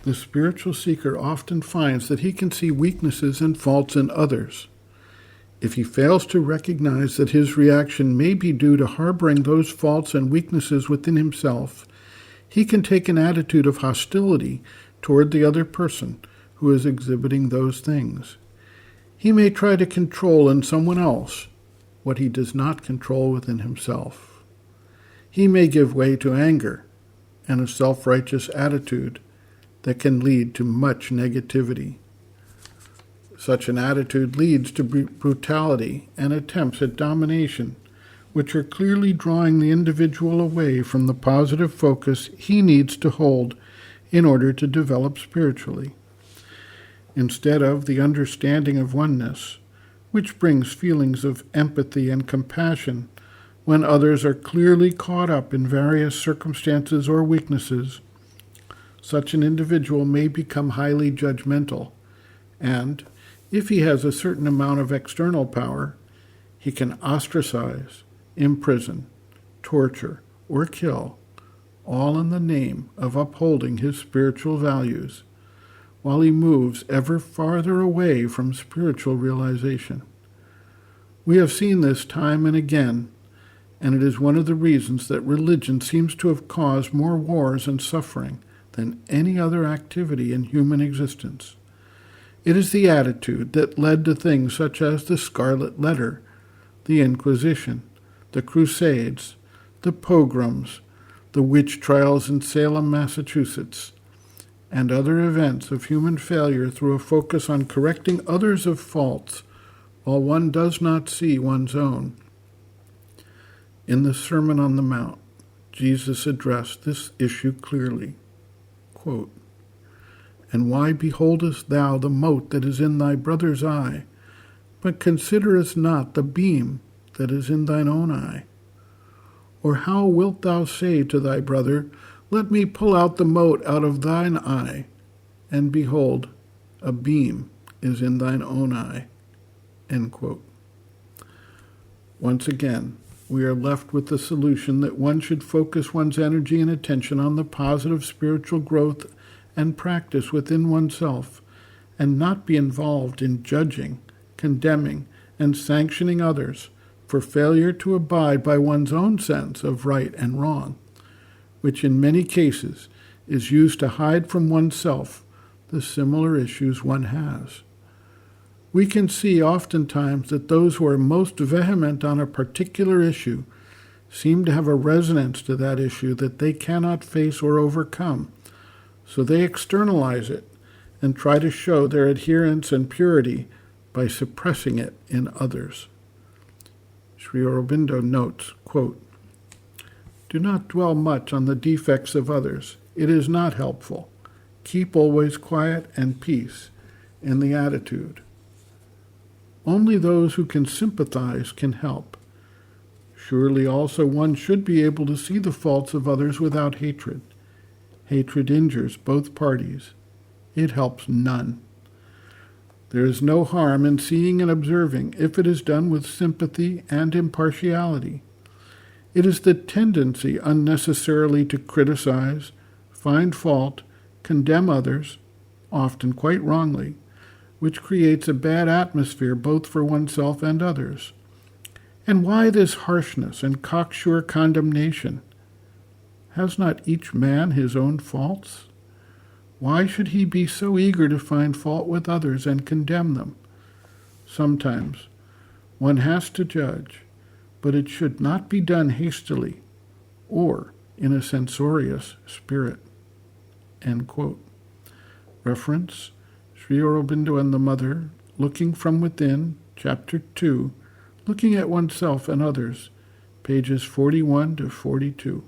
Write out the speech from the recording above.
The spiritual seeker often finds that he can see weaknesses and faults in others. If he fails to recognize that his reaction may be due to harboring those faults and weaknesses within himself, he can take an attitude of hostility toward the other person who is exhibiting those things. He may try to control in someone else what he does not control within himself. He may give way to anger and a self-righteous attitude that can lead to much negativity. Such an attitude leads to brutality and attempts at domination, which are clearly drawing the individual away from the positive focus he needs to hold in order to develop spiritually. Instead of the understanding of oneness, which brings feelings of empathy and compassion when others are clearly caught up in various circumstances or weaknesses, such an individual may become highly judgmental, and, if he has a certain amount of external power, he can ostracize, imprison, torture, or kill, all in the name of upholding his spiritual values, while he moves ever farther away from spiritual realization. We have seen this time and again, and it is one of the reasons that religion seems to have caused more wars and suffering than any other activity in human existence. It is the attitude that led to things such as the Scarlet Letter, the Inquisition, the Crusades, the pogroms, the witch trials in Salem, Massachusetts, and other events of human failure through a focus on correcting others of faults while one does not see one's own. In the Sermon on the Mount, Jesus addressed this issue clearly. Quote, "And why beholdest thou the mote that is in thy brother's eye, but considerest not the beam that is in thine own eye? Or how wilt thou say to thy brother, Let me pull out the mote out of thine eye, and behold, a beam is in thine own eye?" End quote. Once again, we are left with the solution that one should focus one's energy and attention on the positive spiritual growth and practice within oneself, and not be involved in judging, condemning, and sanctioning others for failure to abide by one's own sense of right and wrong, which in many cases is used to hide from oneself the similar issues one has. We can see oftentimes that those who are most vehement on a particular issue seem to have a resonance to that issue that they cannot face or overcome, so they externalize it and try to show their adherence and purity by suppressing it in others. Sri Aurobindo notes, quote, "Do not dwell much on the defects of others. It is not helpful. Keep always quiet and peace in the attitude. Only those who can sympathize can help. Surely also one should be able to see the faults of others without hatred. Hatred injures both parties. It helps none. There is no harm in seeing and observing if it is done with sympathy and impartiality. It is the tendency unnecessarily to criticize, find fault, condemn others, often quite wrongly, which creates a bad atmosphere both for oneself and others. And why this harshness and cocksure condemnation? Has not each man his own faults? Why should he be so eager to find fault with others and condemn them? Sometimes one has to judge, but it should not be done hastily or in a censorious spirit." End quote. Reference, Sri Aurobindo and the Mother, Looking from Within, Chapter 2, Looking at Oneself and Others, pages 41 to 42.